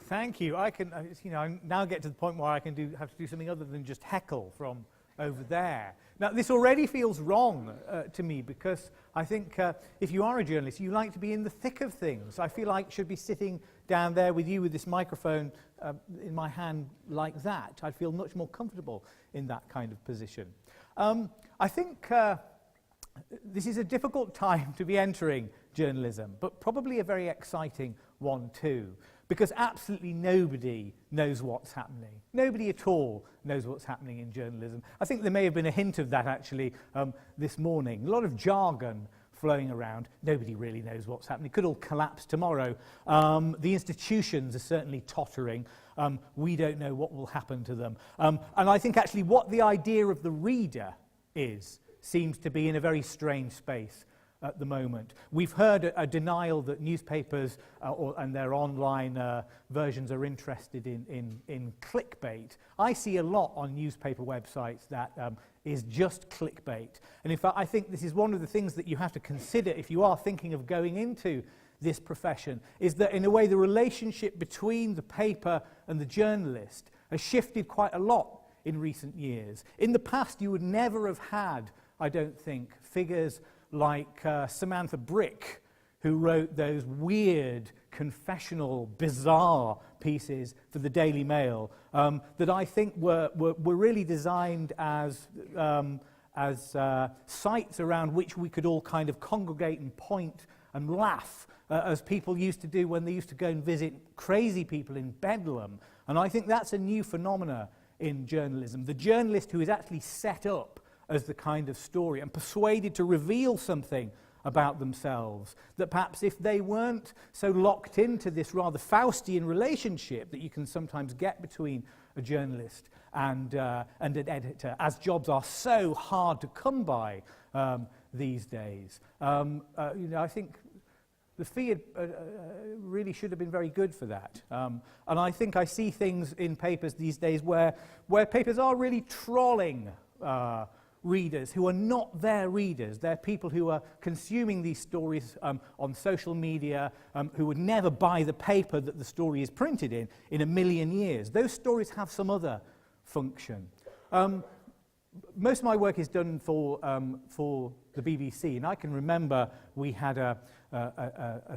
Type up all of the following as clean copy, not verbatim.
Thank you. I can, I now get to the point where I can have to do something other than just heckle from over there. Now, this already feels wrong to me, because I think if you are a journalist, you like to be in the thick of things. I feel like I should be sitting down there with you with this microphone in my hand like that. I'd feel much more comfortable in that kind of position. I think this is a difficult time to be entering journalism, but probably a very exciting one too, because absolutely nobody knows what's happening. Nobody at all knows what's happening in journalism. I think there may have been a hint of that actually this morning. A lot of jargon flowing around. Nobody really knows what's happening. It could all collapse tomorrow. The institutions are certainly tottering. We don't know what will happen to them. And I think actually what the idea of the reader is seems to be in a very strange space at the moment. We've heard a denial that newspapers and their online versions are interested in clickbait. I see a lot on newspaper websites that is just clickbait. And in fact, I think this is one of the things that you have to consider if you are thinking of going into this profession, is that in a way the relationship between the paper and the journalist has shifted quite a lot in recent years. In the past, you would never have had, I don't think, figures like Samantha Brick, who wrote those weird, confessional, bizarre pieces for the Daily Mail that I think were really designed as sites around which we could all kind of congregate and point and laugh, as people used to do when they used to go and visit crazy people in Bedlam. And I think that's a new phenomena in journalism. The journalist who is actually set up as the kind of story and persuaded to reveal something about themselves, that perhaps if they weren't so locked into this rather Faustian relationship that you can sometimes get between a journalist and an editor, as jobs are so hard to come by these days. I think the fee really should have been very good for that. And I think I see things in papers these days where papers are really trolling readers who are not their readers. They're people who are consuming these stories on social media, who would never buy the paper that the story is printed in a million years. Those stories have some other function. Most of my work is done for the BBC, and I can remember we had a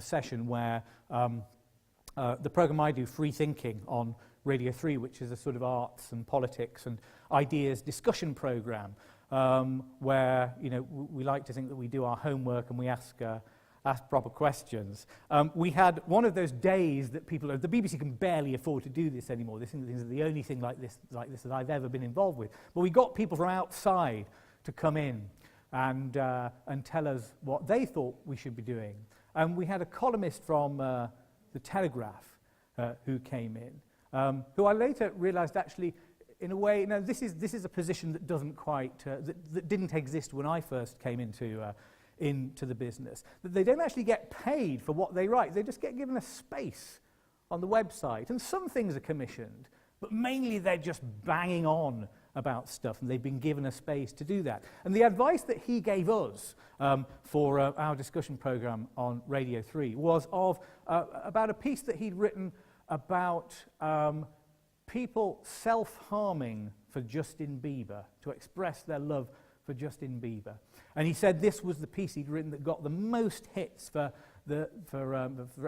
session where the programme I do, Free Thinking, on Radio 3, which is a sort of arts and politics and ideas discussion programme, where we like to think that we do our homework and we ask proper questions. We had one of those days that the BBC can barely afford to do this anymore. This is the only thing like this that I've ever been involved with. But we got people from outside to come in and tell us what they thought we should be doing. And we had a columnist from the Telegraph who came in, who I later realised actually, in a way, this is a position that doesn't quite that didn't exist when I first came into the business. That they don't actually get paid for what they write; they just get given a space on the website, and some things are commissioned, but mainly they're just banging on about stuff, and they've been given a space to do that. And the advice that he gave us for our discussion programme on Radio 3 was about a piece that he'd written about people self-harming for Justin Bieber, to express their love for Justin Bieber. And he said this was the piece he'd written that got the most hits for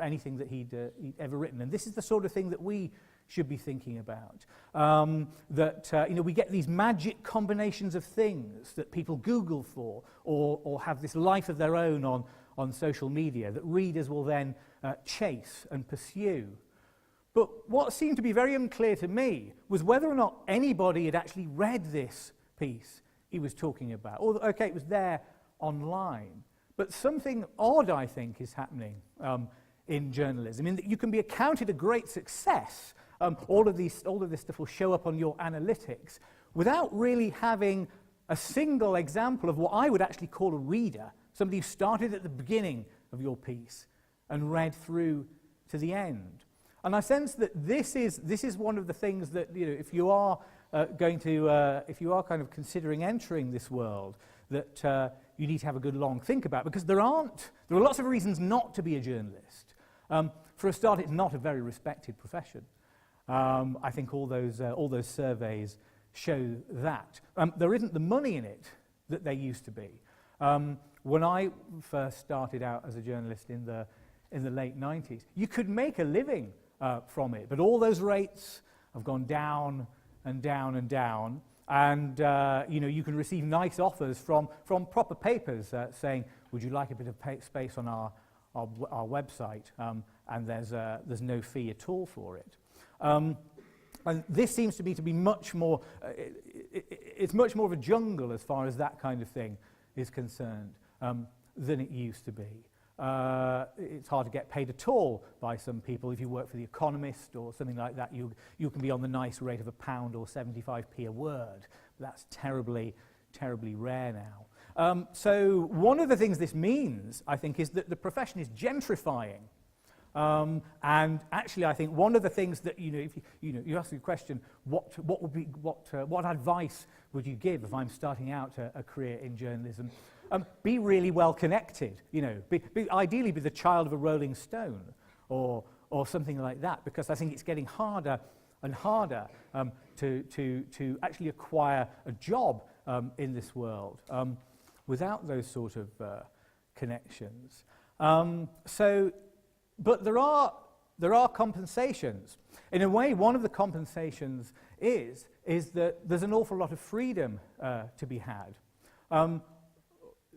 anything that he'd ever written. And this is the sort of thing that we should be thinking about. We get these magic combinations of things that people Google for or have this life of their own on social media that readers will then chase and pursue. But what seemed to be very unclear to me was whether or not anybody had actually read this piece he was talking about. Okay, it was there online. But something odd, I think, is happening in journalism, in that you can be accounted a great success. All of this stuff will show up on your analytics without really having a single example of what I would actually call a reader, somebody who started at the beginning of your piece and read through to the end. And I sense that this is one of the things that, if you are if you are kind of considering entering this world, that you need to have a good long think about, because there are lots of reasons not to be a journalist. For a start, it's not a very respected profession. I think all those surveys show that. There isn't the money in it that there used to be. When I first started out as a journalist in the late 90s, you could make a living from it, but all those rates have gone down and down and down, and you can receive nice offers from proper papers saying, would you like a bit of space on our website, and there's no fee at all for it. And this seems to be much more, it's much more of a jungle as far as that kind of thing is concerned than it used to be. It's hard to get paid at all by some people. If you work for The Economist or something like that, you can be on the nice rate of £1 or 75p a word. That's terribly, terribly rare now. So one of the things this means, I think, is that the profession is gentrifying. And actually, I think one of the things that if you ask the question, what advice would you give if I'm starting out a career in journalism? Be really well connected. Ideally, be the child of a Rolling Stone or something like that, because I think it's getting harder and harder to actually acquire a job in this world without those sort of connections. But there are compensations. In a way, one of the compensations is that there's an awful lot of freedom to be had.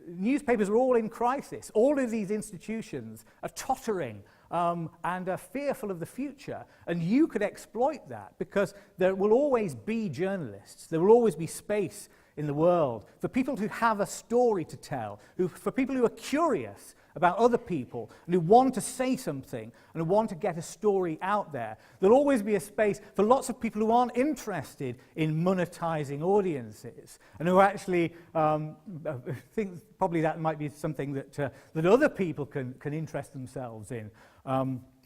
Newspapers are all in crisis. All of these institutions are tottering and are fearful of the future. And you could exploit that, because there will always be journalists. There will always be space in the world for people who have a story to tell, for people who are curious about other people and who want to say something and who want to get a story out there. There'll always be a space for lots of people who aren't interested in monetizing audiences and who actually think probably that might be something that other people can interest themselves in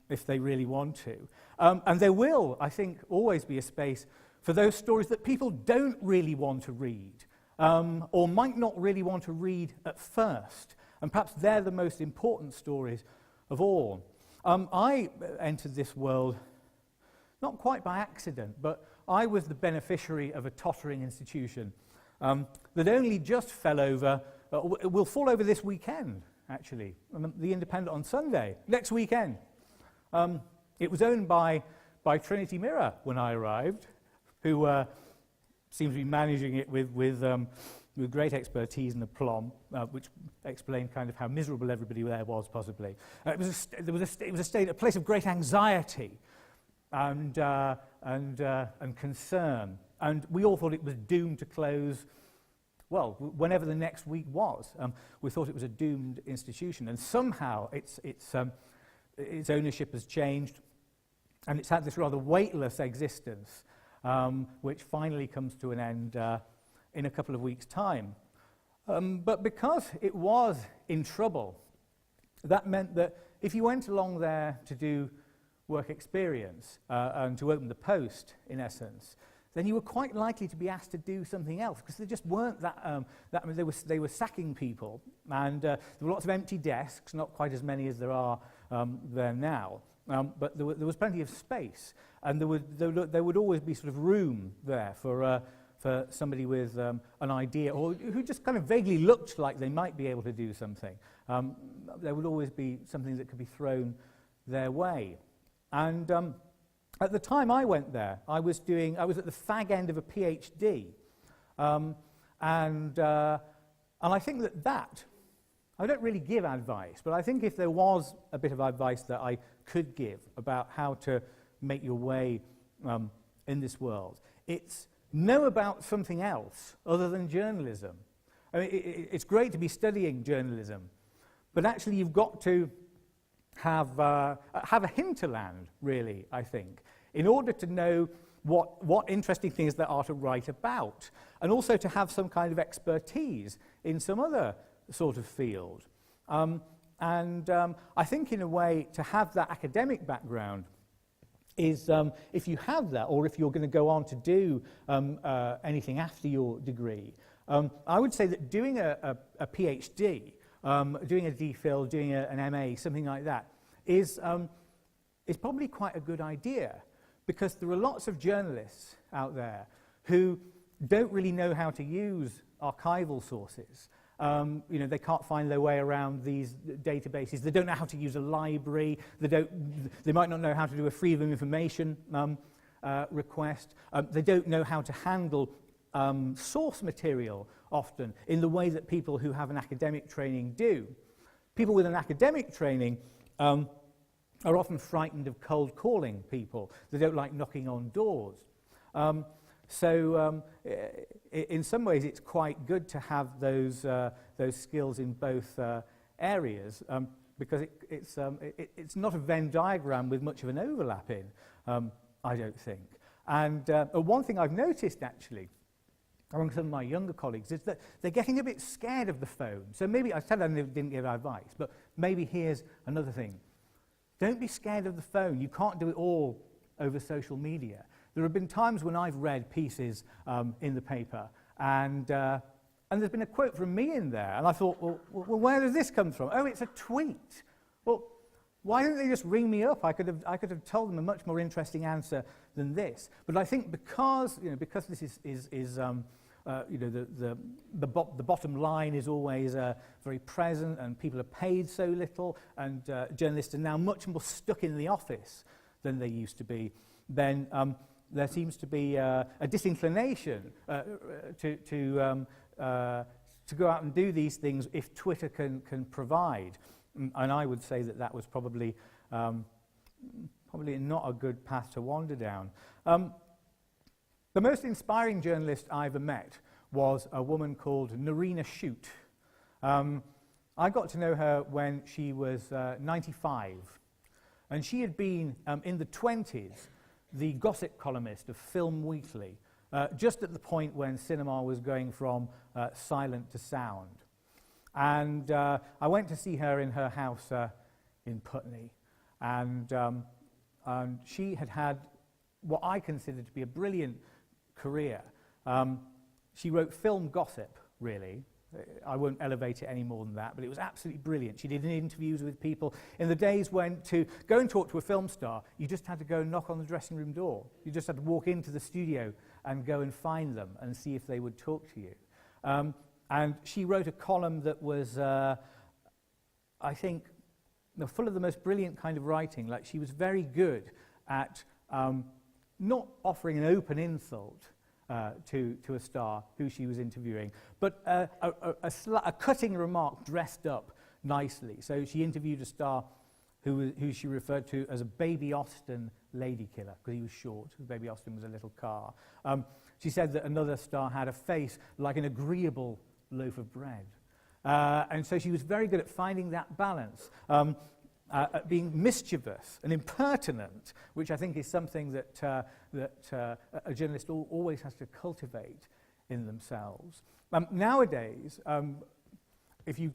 if they really want to. And there will, I think, always be a space for those stories that people don't really want to read or might not really want to read at first. And perhaps they're the most important stories of all. I entered this world not quite by accident, but I was the beneficiary of a tottering institution that only just fell over, will fall over this weekend, actually, The Independent on Sunday, next weekend. It was owned by Trinity Mirror when I arrived, who seems to be managing it with great expertise and aplomb, which explained kind of how miserable everybody there was, possibly. It was a place of great anxiety and concern, and we all thought it was doomed to close. Well, whenever the next week was, we thought it was a doomed institution, and somehow its ownership has changed, and it's had this rather weightless existence, which finally comes to an end in a couple of weeks' time. But because it was in trouble, that meant that if you went along there to do work experience and to open the post, in essence, then you were quite likely to be asked to do something else, because there just weren't they were sacking people, and there were lots of empty desks, not quite as many as there are there now, but there was plenty of space, and there would always be sort of room there for somebody with an idea, or who just kind of vaguely looked like they might be able to do something. There would always be something that could be thrown their way. And at the time I went there, I was at the fag end of a PhD. And I think that, I don't really give advice, but I think if there was a bit of advice that I could give about how to make your way in this world, it's know about something else other than journalism. I mean, it's great to be studying journalism, but actually you've got to have a hinterland, really, I think, in order to know what interesting things there are to write about, and also to have some kind of expertise in some other sort of field. I think, in a way, to have that academic background is, if you have that, or if you're going to go on to do anything after your degree, I would say that doing a PhD, doing a DPhil, doing an MA, something like that, is probably quite a good idea, because there are lots of journalists out there who don't really know how to use archival sources. They can't find their way around these databases. They don't know how to use a library. They might not know how to do a freedom of information request. They don't know how to handle source material often in the way that people who have an academic training do. People with an academic training are often frightened of cold calling people. They don't like knocking on doors. In some ways, it's quite good to have those skills in both areas, because it's not a Venn diagram with much of an overlap in, I don't think. And one thing I've noticed, actually, among some of my younger colleagues, is that they're getting a bit scared of the phone. So maybe, I said I didn't give advice, but maybe here's another thing. Don't be scared of the phone. You can't do it all over social media. There have been times when I've read pieces in the paper, and there's been a quote from me in there, and I thought, well, where does this come from? Oh, it's a tweet. Well, why didn't they just ring me up? I could have told them a much more interesting answer than this. But I think because this is the bottom line is always very present, and people are paid so little, and journalists are now much more stuck in the office than they used to be, then there seems to be a disinclination to go out and do these things if Twitter can provide. And I would say that was probably not a good path to wander down. The most inspiring journalist I ever met was a woman called Nerina Shute. I got to know her when she was 95, and she had been in the 20s the gossip columnist of Film Weekly, just at the point when cinema was going from silent to sound. And I went to see her in her house in Putney, and she had what I considered to be a brilliant career. She wrote film gossip, really. I won't elevate it any more than that, but it was absolutely brilliant. She did interviews with people in the days when to go and talk to a film star, you just had to go and knock on the dressing room door. You just had to walk into the studio and go and find them and see if they would talk to you. And she wrote a column that was, I think, full of the most brilliant kind of writing. Like, she was very good at not offering an open insult to a star who she was interviewing, but a cutting remark dressed up nicely. So she interviewed a star who she referred to as a Baby Austin lady killer, because he was short. Baby Austin was a little car. She said that another star had a face like an agreeable loaf of bread. And so she was very good at finding that balance, at being mischievous and impertinent, which I think is something that a journalist always has to cultivate in themselves. Nowadays, if you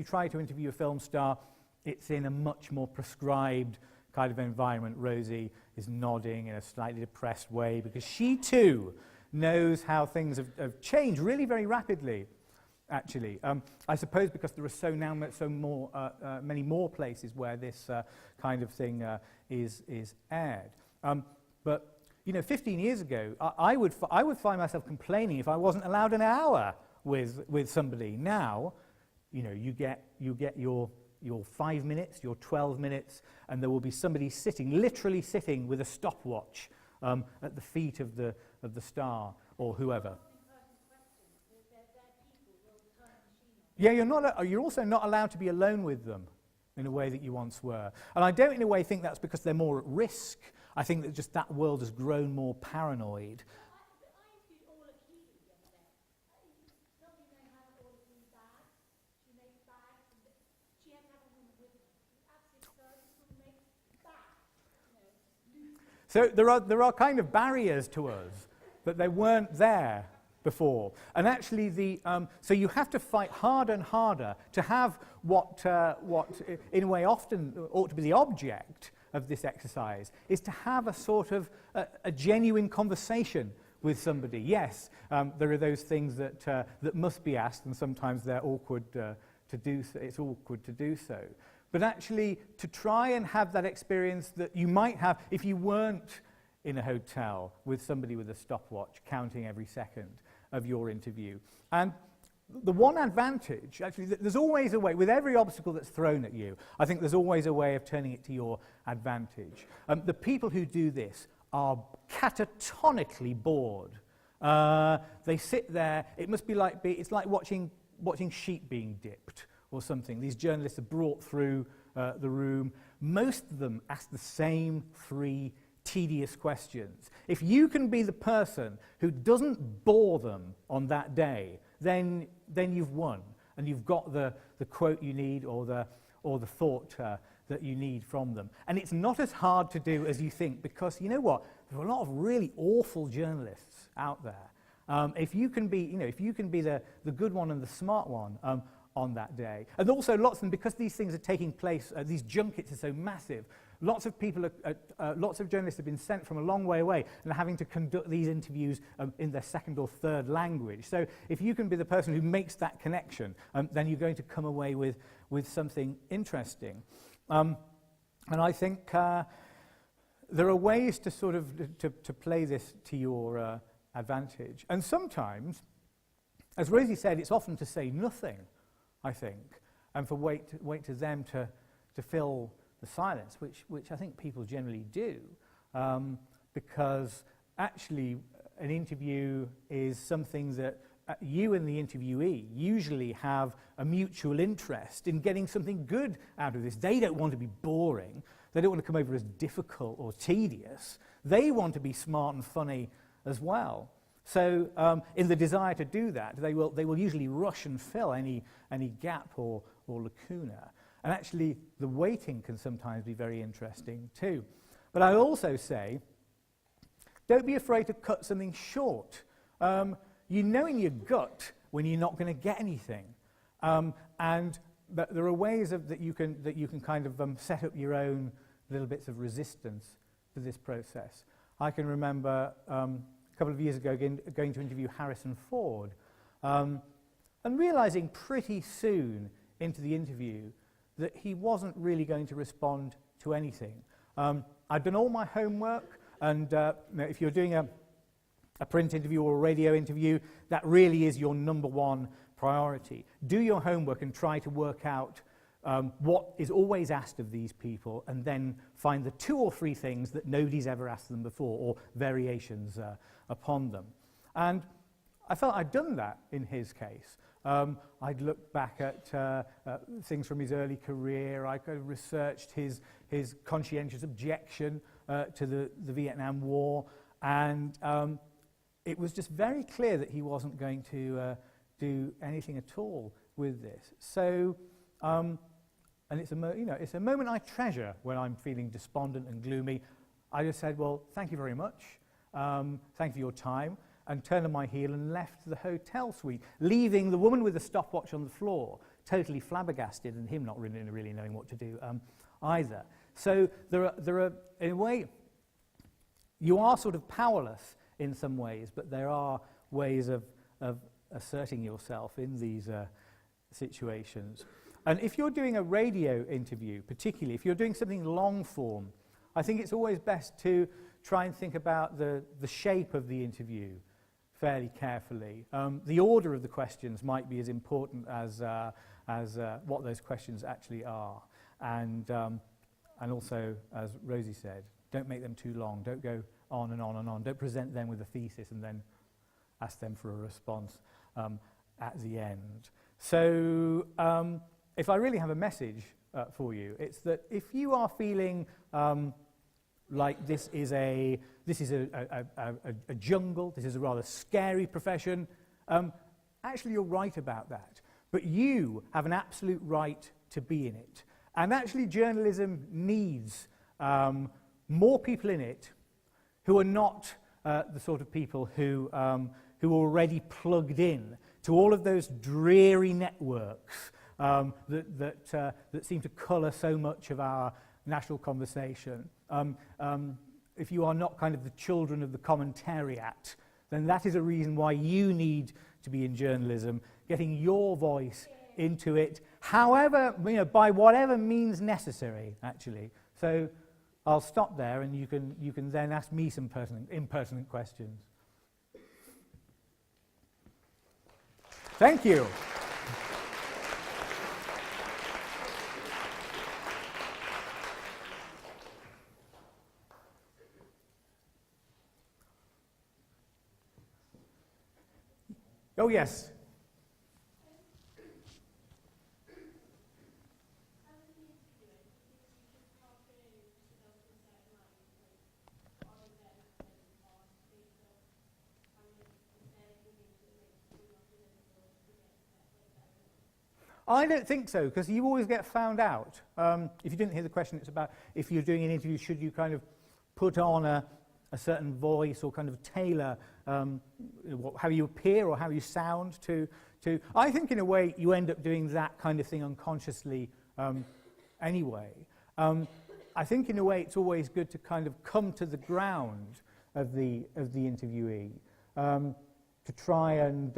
try to interview a film star, it's in a much more prescribed kind of environment. Rosie is nodding in a slightly depressed way because she too knows how things have changed really very rapidly, actually. I suppose because there are many more places where this kind of thing is aired. But 15 years ago, I would find myself complaining if I wasn't allowed an hour with somebody. Now, you get your 5 minutes, your 12 minutes, and there will be somebody literally sitting with a stopwatch at the feet of the star or whoever. Yeah, you're also not allowed to be alone with them in a way that you once were. And I don't in a way think that's because they're more at risk. I think that just that world has grown more paranoid. So there are kind of barriers to us that they weren't there before. And actually, so you have to fight harder and harder to have what in a way often ought to be the object of this exercise, is to have a sort of a genuine conversation with somebody. Yes, there are those things that must be asked, and sometimes they're awkward to do so. It's awkward to do so. but actually to try and have that experience that you might have if you weren't in a hotel with somebody with a stopwatch counting every second of your interview. And the one advantage, actually, there's always a way, with every obstacle that's thrown at you, I think there's always a way of turning it to your advantage. The people who do this are catatonically bored. They sit there, it must be like, it's like watching sheep being dipped or something. These journalists are brought through the room. Most of them ask the same 3 tedious questions. If you can be the person who doesn't bore them on that day, then you've won, and you've got the quote you need or the thought that you need from them. And it's not as hard to do as you think, because you know what? There are a lot of really awful journalists out there. If you can be, the good one and the smart one on that day, and also lots of them, because these things are taking place, these junkets are so massive. Lots of people, lots of journalists have been sent from a long way away and are having to conduct these interviews in their second or third language. So if you can be the person who makes that connection, then you're going to come away with something interesting. And I think there are ways to sort of to play this to your advantage. And sometimes, as Rosie said, it's often to say nothing, I think, and for wait to them to fill the silence, which I think people generally do, because actually an interview is something that you and the interviewee usually have a mutual interest in getting something good out of this. They don't want to be boring. They don't want to come over as difficult or tedious. They want to be smart and funny as well. So in the desire to do that, they will usually rush and fill any gap or lacuna. And actually, the waiting can sometimes be very interesting too. But I also say, don't be afraid to cut something short. You know in your gut when you're not going to get anything. And there are ways that you can kind of set up your own little bits of resistance to this process. I can remember a couple of years ago going to interview Harrison Ford, and realizing pretty soon into the interview that he wasn't really going to respond to anything. I'd done all my homework, and if you're doing a print interview or a radio interview, that really is your number one priority. Do your homework and try to work out what is always asked of these people, and then find the 2 or 3 things that nobody's ever asked them before, or variations upon them. And I felt I'd done that in his case. I'd looked back at things from his early career. I could have researched his conscientious objection to the Vietnam War, and it was just very clear that he wasn't going to do anything at all with this. So, and it's a moment I treasure when I'm feeling despondent and gloomy. I just said, well, thank you very much. Thank you for your time. And turned on my heel and left the hotel suite, leaving the woman with the stopwatch on the floor totally flabbergasted, and him not really knowing what to do either. So there are, in a way, you are sort of powerless in some ways, but there are ways of asserting yourself in these situations. And if you're doing a radio interview, particularly if you're doing something long form, I think it's always best to try and think about the shape of the interview fairly carefully. The order of the questions might be as important as what those questions actually are. And also, as Rosie said, don't make them too long. Don't go on and on and on. Don't present them with a thesis and then ask them for a response at the end. So if I really have a message for you, it's that if you are feeling like this is a jungle, this is a rather scary profession, actually you're right about that. But you have an absolute right to be in it. And actually journalism needs more people in it who are not the sort of people who are already plugged in to all of those dreary networks that seem to colour so much of our national conversation. If you are not kind of the children of the commentariat, then that is a reason why you need to be in journalism, getting your voice into it, however, by whatever means necessary, actually. So I'll stop there, and you can then ask me some impertinent questions. Thank you. Oh, yes. I don't think so, because you always get found out. If you didn't hear the question, it's about if you're doing an interview, should you kind of put on a certain voice or kind of tailor how you appear or how you sound to. I think in a way you end up doing that kind of thing unconsciously anyway. I think in a way it's always good to kind of come to the ground of the interviewee to try and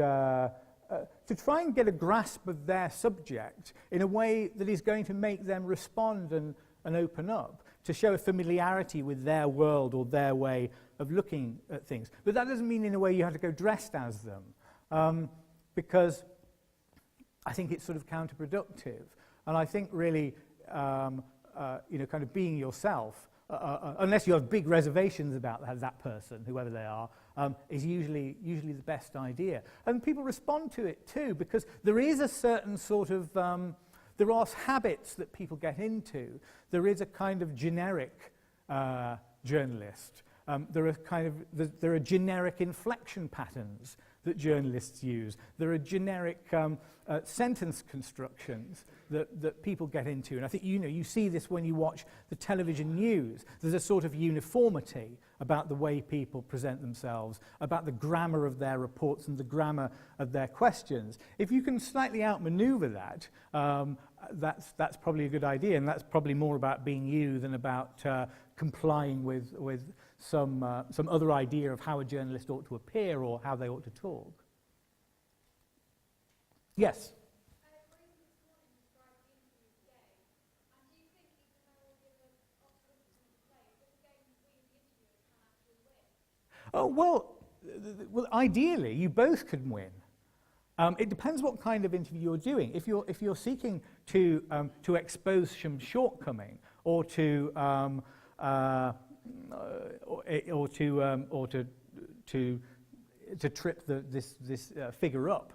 get a grasp of their subject in a way that is going to make them respond and open up, to show a familiarity with their world or their way of looking at things. But that doesn't mean in a way you have to go dressed as them, because I think it's sort of counterproductive. And I think really, kind of being yourself, unless you have big reservations about that person, whoever they are, is usually the best idea. And people respond to it too, because there is a certain sort of, there are habits that people get into. There is a kind of generic journalist. There are generic inflection patterns that journalists use. There are generic sentence constructions that people get into. And I think you see this when you watch the television news. There's a sort of uniformity about the way people present themselves, about the grammar of their reports and the grammar of their questions. If you can slightly outmaneuver that, that's probably a good idea, and that's probably more about being you than about complying with some other idea of how a journalist ought to appear or how they ought to talk. Yes? Oh, well, ideally, you both can win. It depends what kind of interview you're doing. If you're seeking to expose some shortcoming or to trip this figure up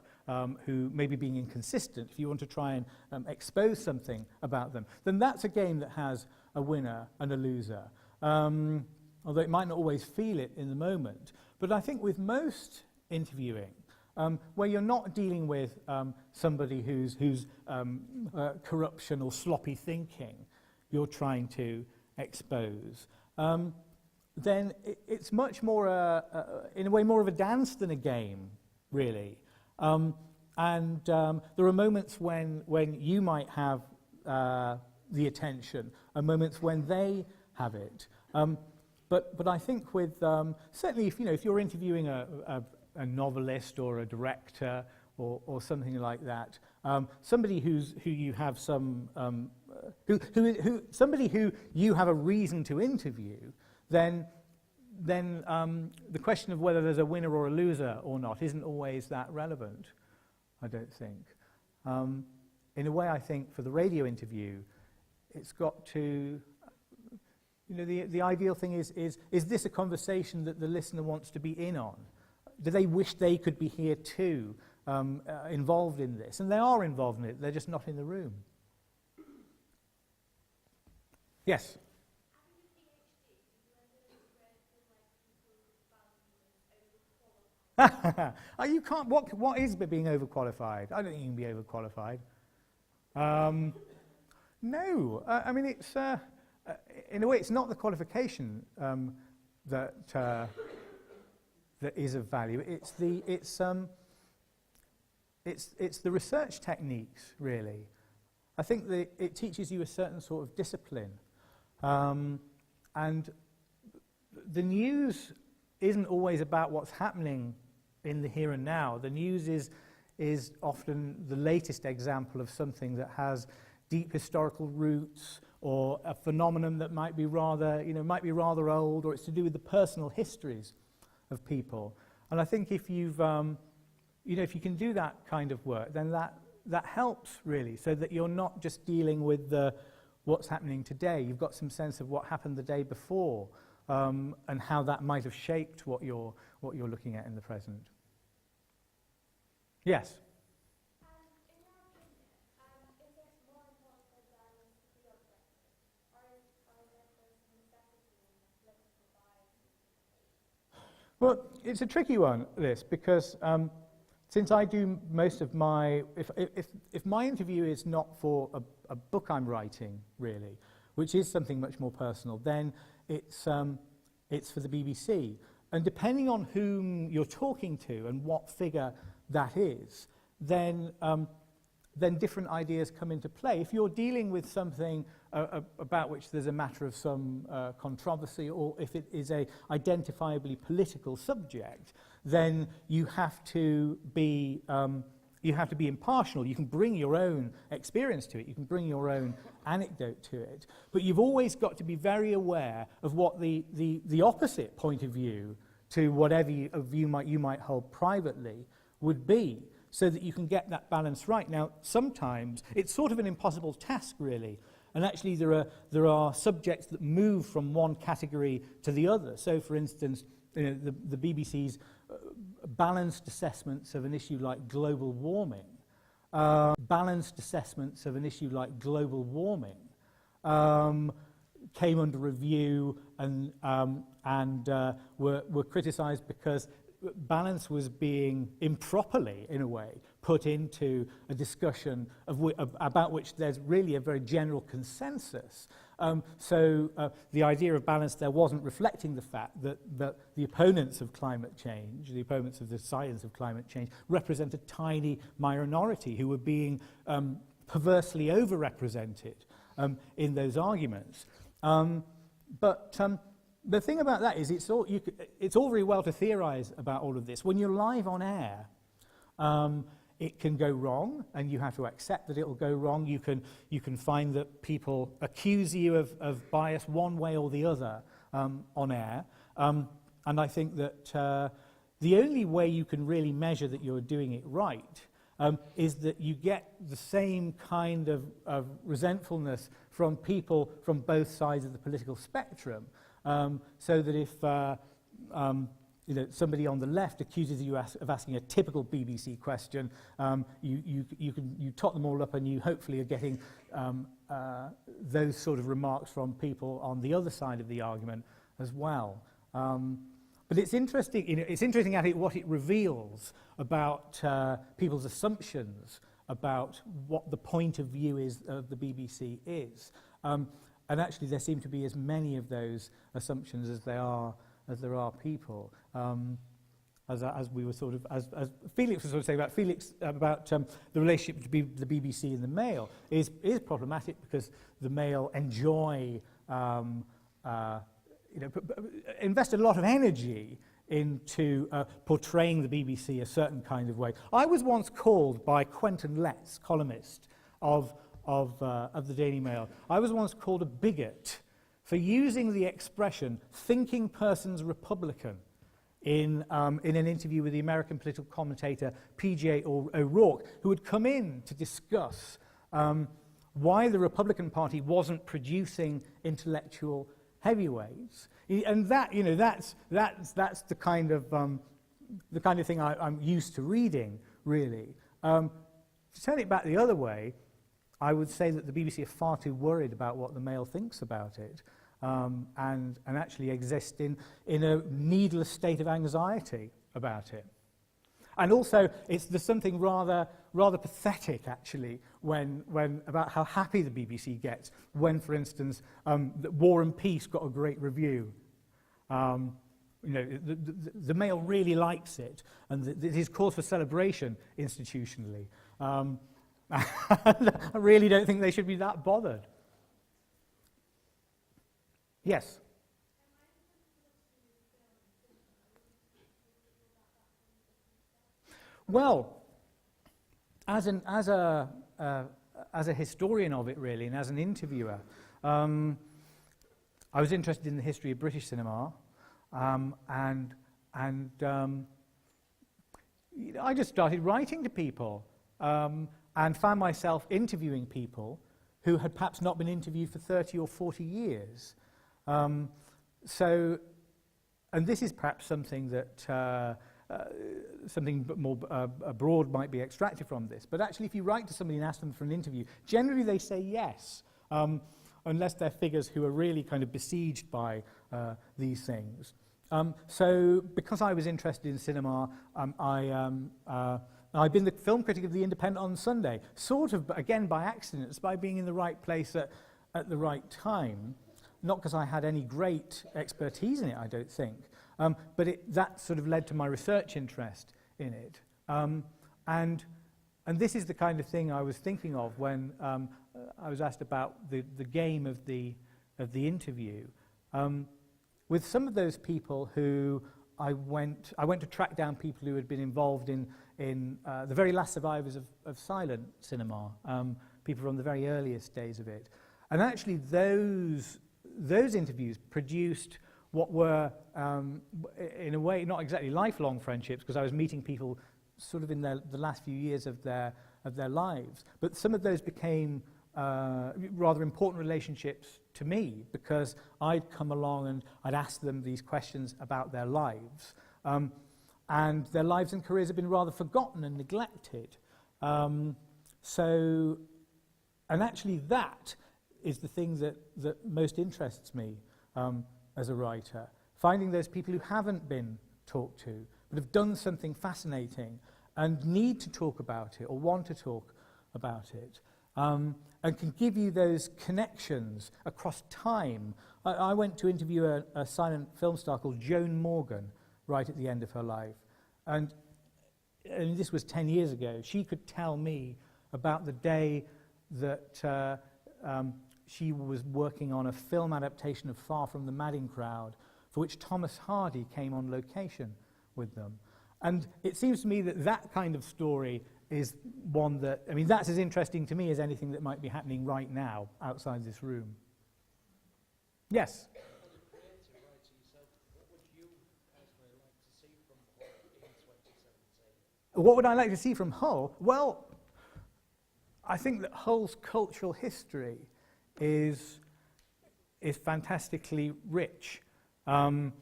who may be being inconsistent, if you want to try and expose something about them, then that's a game that has a winner and a loser. Although it might not always feel it in the moment. But I think with most interviewing, where you're not dealing with somebody who's corruption or sloppy thinking you're trying to expose, then it's much more, in a way, more of a dance than a game, really. And there are moments when you might have the attention, and moments when they have it. But I think with, certainly if you're interviewing a novelist or a director or something like that, somebody who you have some, somebody who you have a reason to interview, then the question of whether there's a winner or a loser or not isn't always that relevant, I don't think. In a way, I think for the radio interview, it's got to, the ideal thing is this a conversation that the listener wants to be in on? Do they wish they could be here too, involved in this? And they are involved in it, they're just not in the room. Yes? You can't, what is being overqualified? I don't think you can be overqualified. No, I mean, it's, in a way, it's not the qualification that is of value. It's the research techniques, really. I think that it teaches you a certain sort of discipline, and the news isn't always about what's happening in the here and now. The news is often the latest example of something that has deep historical roots, or a phenomenon that might be rather, old, or it's to do with the personal histories of people. And I think if you've, if you can do that kind of work, then that helps really, so that you're not just dealing with what's happening today. You've got some sense of what happened the day before, and how that might have shaped what you're looking at in the present. Yes. Well, it's a tricky one, this, because since I do most of my, if my interview is not for a book I'm writing, really, which is something much more personal, then it's for the BBC. And depending on whom you're talking to and what figure that is, then different ideas come into play. If you're dealing with something about which there's a matter of some controversy, or if it is a identifiably political subject, then you have to be impartial. You can bring your own experience to it. You can bring your own anecdote to it. But you've always got to be very aware of what the opposite point of view to whatever you might hold privately would be, so that you can get that balance right. Now, sometimes it's sort of an impossible task, really. And actually, there are subjects that move from one category to the other. So, for instance, the BBC's balanced assessments of an issue like global warming, came under review and were criticised because balance was being improperly, in a way, put into a discussion about which there's really a very general consensus. So the idea of balance there wasn't reflecting the fact that the opponents of climate change, the opponents of the science of climate change, represent a tiny minority who were being perversely overrepresented in those arguments. But the thing about that is it's all very well to theorize about all of this. When you're live on air, it can go wrong, and you have to accept that it will go wrong. You can find that people accuse you of bias one way or the other on air. And I think that the only way you can really measure that you're doing it right is that you get the same kind of resentfulness from people from both sides of the political spectrum. So that if somebody on the left accuses you of asking a typical BBC question, you tot them all up, and you hopefully are getting those sort of remarks from people on the other side of the argument as well. But it's interesting. It's interesting what it reveals about people's assumptions about what the point of view is of the BBC is. And actually, there seem to be as many of those assumptions as there are people. As we were sort of, as Felix was sort of saying about the relationship between the BBC and the Mail is problematic, because the Mail enjoy invest a lot of energy into portraying the BBC a certain kind of way. I was once called by Quentin Letts, columnist of the Daily Mail, I was once called a bigot for using the expression "thinking person's Republican" in an interview with the American political commentator P.J. O'Rourke, who had come in to discuss why the Republican Party wasn't producing intellectual heavyweights. And that's the kind of thing I'm used to reading, really. To turn it back the other way, I would say that the BBC are far too worried about what the Mail thinks about it, and actually exist in a needless state of anxiety about it. And also, there's something rather pathetic, actually, when about how happy the BBC gets when, for instance, War and Peace got a great review. The Mail really likes it, and it is cause for celebration institutionally. I really don't think they should be that bothered. Yes? Well, as a historian of it, really, and as an interviewer, I was interested in the history of British cinema, and I just started writing to people and found myself interviewing people who had perhaps not been interviewed for 30 or 40 years. And this is perhaps something that something more broad might be extracted from this. But actually, if you write to somebody and ask them for an interview, generally they say yes, unless they're figures who are really kind of besieged by these things. So because I was interested in cinema, I've been the film critic of The Independent on Sunday, sort of, again, by accident. It's by being in the right place at the right time, not because I had any great expertise in it, I don't think, but that sort of led to my research interest in it. And this is the kind of thing I was thinking of when I was asked about the game of the interview. With some of those people who I went to track down people who had been involved in the very last survivors of silent cinema, people from the very earliest days of it. And actually those interviews produced what were, in a way, not exactly lifelong friendships, because I was meeting people sort of in the last few years of their lives. But some of those became rather important relationships to me, because I'd come along and I'd ask them these questions about their lives. And their lives and careers have been rather forgotten and neglected. And actually that is the thing that most interests me as a writer. Finding those people who haven't been talked to, but have done something fascinating and need to talk about it or want to talk about it. And can give you those connections across time. I went to interview a silent film star called Joan Morgan right at the end of her life. And this was 10 years ago. She could tell me about the day that she was working on a film adaptation of Far From the Madding Crowd, for which Thomas Hardy came on location with them. And it seems to me that kind of story is one that, I mean, that's as interesting to me as anything that might be happening right now outside this room. Yes? What would I like to see from Hull? Well, I think that Hull's cultural history is fantastically rich. And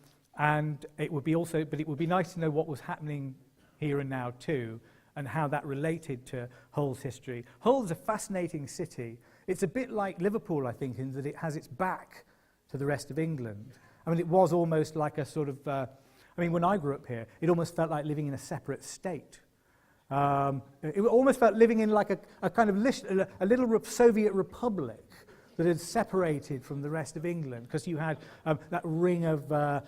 it would be nice to know what was happening here and now too, and how that related to Hull's history. Hull's a fascinating city. It's a bit like Liverpool, I think, in that it has its back to the rest of England. I mean, it was almost like a sort of, when I grew up here, it almost felt like living in a separate state. It almost felt living in like a kind of a little Soviet republic that had separated from the rest of England, because you had that ring of there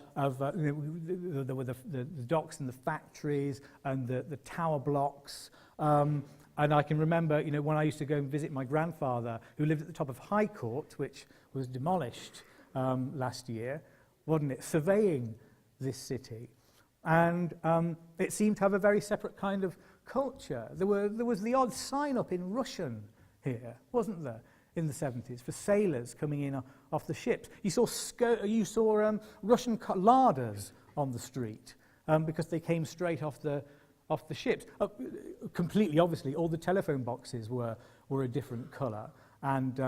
were the docks and the factories and the tower blocks. And I can remember, when I used to go and visit my grandfather, who lived at the top of High Court, which was demolished last year, wasn't it, surveying this city. And it seemed to have a very separate kind of culture. There was the odd sign up in Russian here, wasn't there, in the 70s, for sailors coming in off the ships. You saw Russian larders on the street because they came straight off the ships. Completely, obviously, all the telephone boxes were a different colour and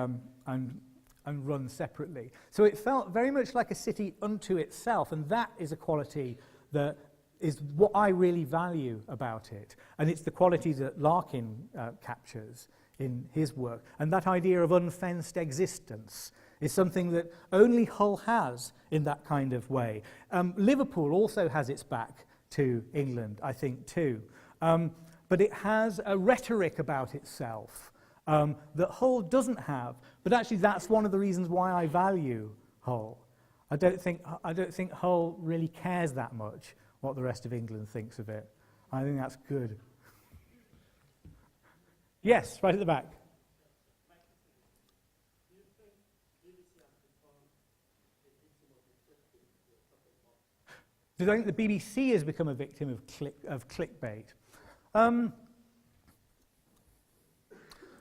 run separately. So it felt very much like a city unto itself, and that is a quality that is what I really value about it. And it's the quality that Larkin captures in his work. And that idea of unfenced existence is something that only Hull has in that kind of way. Liverpool also has its back to England, I think, too. But it has a rhetoric about itself that Hull doesn't have. But actually, that's one of the reasons why I value Hull. I don't think Hull really cares that much what the rest of England thinks of it. I think that's good. Yes, right at the back. Do you think the BBC has become a victim of clickbait?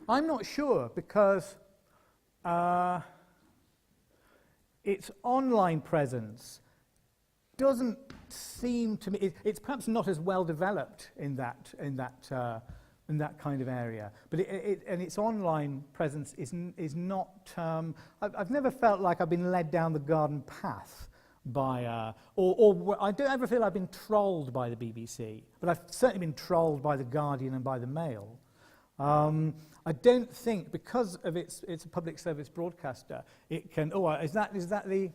I'm not sure, because its online presence doesn't seem to me, it's perhaps not as well developed in that kind of area, but and its online presence is not. I've never felt like I've been led down the garden path by, or I don't ever feel I've been trolled by the BBC, but I've certainly been trolled by the Guardian and by the Mail. I don't think, because of it's a public service broadcaster, it can. Oh, is that the?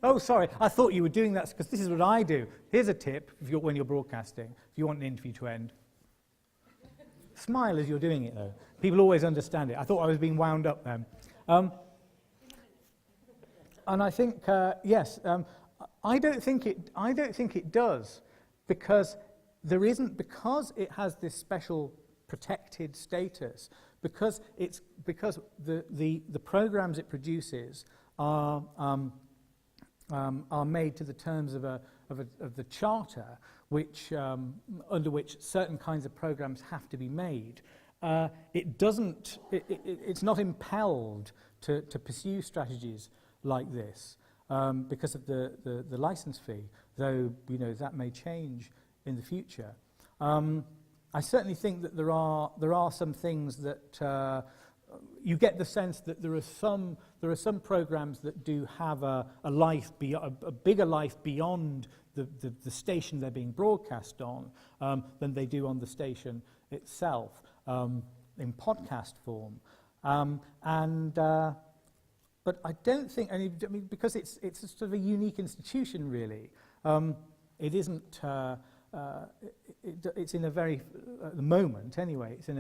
Oh, sorry, I thought you were doing that, because this is what I do. Here's a tip when you're broadcasting, if you want an interview to end. Smile as you're doing it, though. People always understand it. I thought I was being wound up then. And I think, yes, I don't think it does, because because it has this special protected status, because the programs it produces are made to the terms of the charter, which under which certain kinds of programs have to be made. It's not impelled to pursue strategies like this because of the license fee, though that may change in the future. I certainly think that there are some things that you get the sense that there are some programs that do have a bigger life beyond the station they're being broadcast on than they do on the station itself in podcast form. But I don't think, because it's a sort of a unique institution, really. It isn't. It's in a very, at the moment anyway, it's in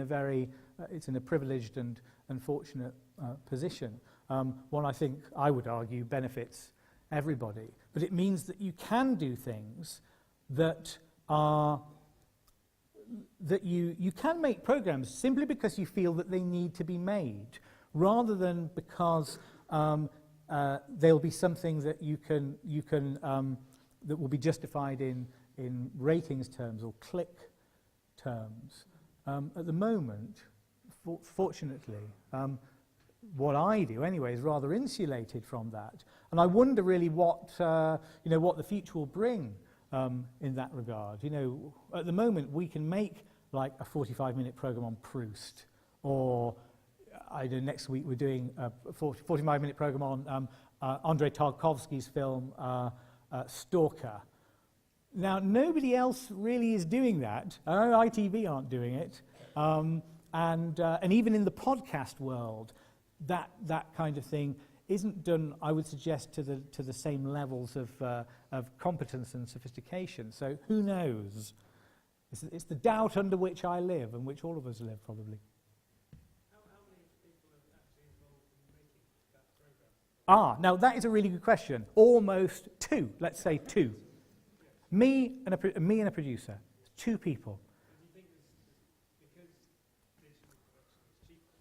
a privileged and fortunate position. One I think, I would argue, benefits everybody. But it means that you can do things that you can make programs simply because you feel that they need to be made, rather than because there'll be something that you can that will be justified in ratings terms or click terms. At the moment, fortunately, what I do anyway is rather insulated from that, and I wonder really what the future will bring in that regard. At the moment we can make like a 45-minute program on Proust, or next week we're doing a 45-minute program on Andrei Tarkovsky's film Stalker. Now, nobody else really is doing that. ITV aren't doing it, and even in the podcast world, that kind of thing isn't done, I would suggest, to the same levels of competence and sophistication. So who knows? It's the doubt under which I live, and which all of us live, probably. How many people are actually involved in making that program? Now that is a really good question. Almost two. Let's say two. Me and a producer. 2 people. And you think because digital production is cheaper,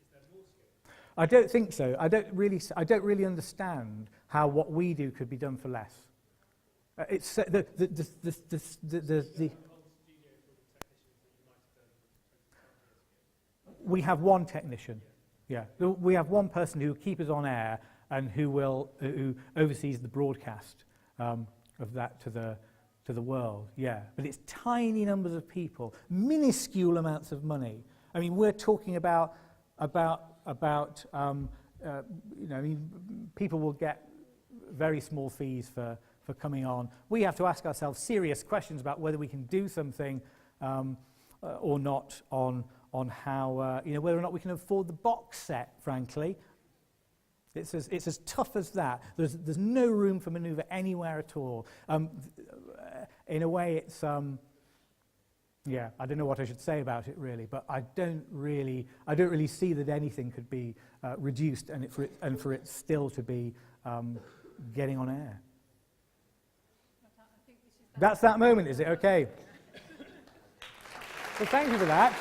is there more skill? I don't think so. I don't really understand how what we do could be done for less. It's the Whole studio full of technicians that you might have done 25 years ago. We have one technician. Yeah, we have one person who will keep us on air and who oversees the broadcast of that to the world. Yeah, but it's tiny numbers of people, minuscule amounts of money. I mean, we're talking about people will get very small fees for coming on. We have to ask ourselves serious questions about whether we can do something or not on how whether or not we can afford the box set. Frankly, it's as tough as that. There's no room for manoeuvre anywhere at all. In a way, it's yeah. I don't know what I should say about it really, but I don't really see that anything could be reduced and for it still to be getting on air. That's that moment, is it? Okay. Well, thank you for that.